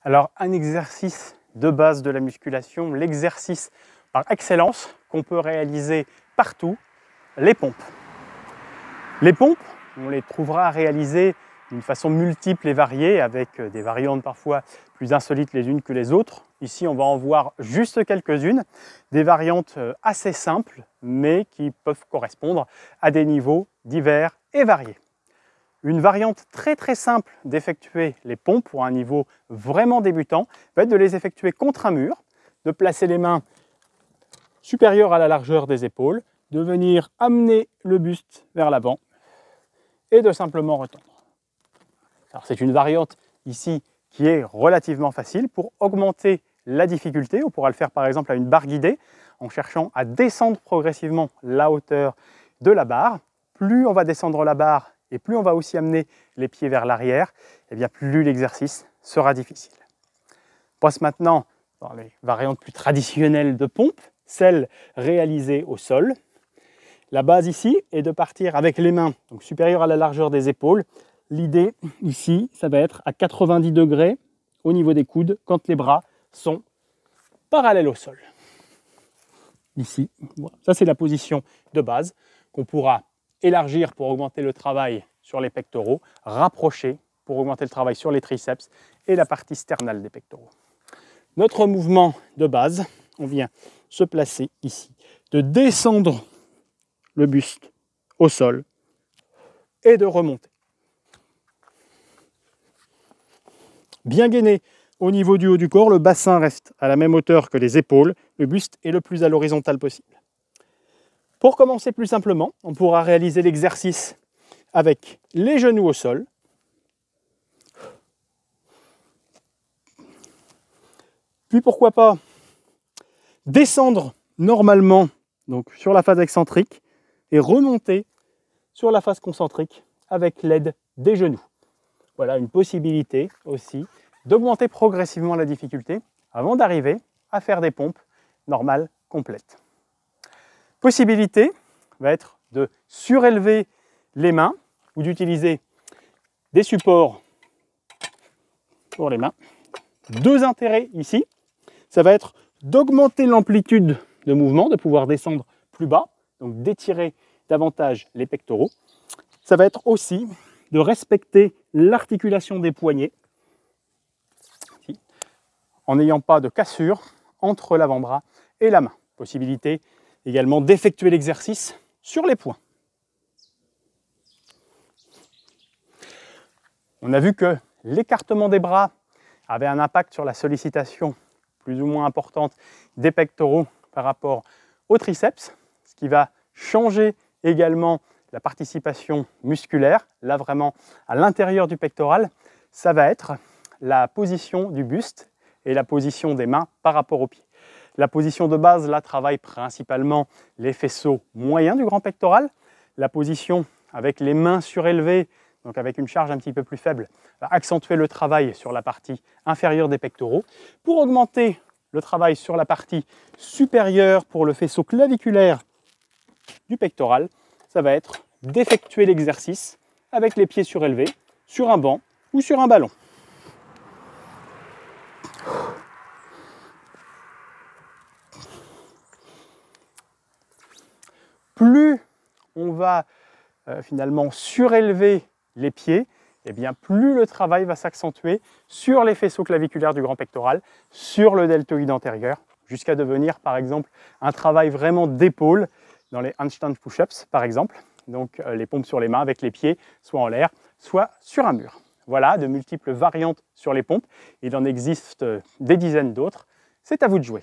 Alors, un exercice de base de la musculation, l'exercice par excellence qu'on peut réaliser partout, les pompes. Les pompes, on les trouvera réalisées d'une façon multiple et variée, avec des variantes parfois plus insolites les unes que les autres. Ici, on va en voir juste quelques-unes, des variantes assez simples, mais qui peuvent correspondre à des niveaux divers et variés. Une variante très simple d'effectuer les pompes pour un niveau vraiment débutant va être de les effectuer contre un mur, de placer les mains supérieures à la largeur des épaules, de venir amener le buste vers l'avant et de simplement retendre. C'est une variante ici qui est relativement facile. Pour augmenter la difficulté, on pourra le faire par exemple à une barre guidée en cherchant à descendre progressivement la hauteur de la barre. Plus on va descendre la barre et plus on va aussi amener les pieds vers l'arrière, et bien plus l'exercice sera difficile. On passe maintenant dans les variantes plus traditionnelles de pompe, celles réalisées au sol. La base ici est de partir avec les mains donc supérieures à la largeur des épaules. L'idée ici, ça va être à 90 degrés au niveau des coudes quand les bras sont parallèles au sol. Ici, voilà. Ça c'est la position de base qu'on pourra élargir pour augmenter le travail sur les pectoraux, rapprocher pour augmenter le travail sur les triceps et la partie sternale des pectoraux. Notre mouvement de base, on vient se placer ici, de descendre le buste au sol et de remonter. Bien gainé au niveau du haut du corps, le bassin reste à la même hauteur que les épaules, le buste est le plus à l'horizontale possible. Pour commencer plus simplement, on pourra réaliser l'exercice avec les genoux au sol, puis pourquoi pas descendre normalement donc sur la face excentrique et remonter sur la face concentrique avec l'aide des genoux. Voilà une possibilité aussi d'augmenter progressivement la difficulté avant d'arriver à faire des pompes normales complètes. Possibilité va être de surélever les mains ou d'utiliser des supports pour les mains. Deux intérêts ici, ça va être d'augmenter l'amplitude de mouvement, de pouvoir descendre plus bas, donc d'étirer davantage les pectoraux. Ça va être aussi de respecter l'articulation des poignets en n'ayant pas de cassure entre l'avant-bras et la main. Possibilité également d'effectuer l'exercice sur les poings. On a vu que l'écartement des bras avait un impact sur la sollicitation plus ou moins importante des pectoraux par rapport aux triceps, ce qui va changer également la participation musculaire. Là vraiment à l'intérieur du pectoral, ça va être la position du buste et la position des mains par rapport aux pieds. La position de base, là, travaille principalement les faisceaux moyens du grand pectoral. La position avec les mains surélevées, donc avec une charge un petit peu plus faible, va accentuer le travail sur la partie inférieure des pectoraux. Pour augmenter le travail sur la partie supérieure pour le faisceau claviculaire du pectoral, ça va être d'effectuer l'exercice avec les pieds surélevés sur un banc ou sur un ballon. Plus on va finalement surélever les pieds, et bien plus le travail va s'accentuer sur les faisceaux claviculaires du grand pectoral, sur le deltoïde antérieur, jusqu'à devenir par exemple un travail vraiment d'épaule dans les handstand push-ups par exemple, donc les pompes sur les mains avec les pieds soit en l'air, soit sur un mur. Voilà de multiples variantes sur les pompes, il en existe des dizaines d'autres, c'est à vous de jouer.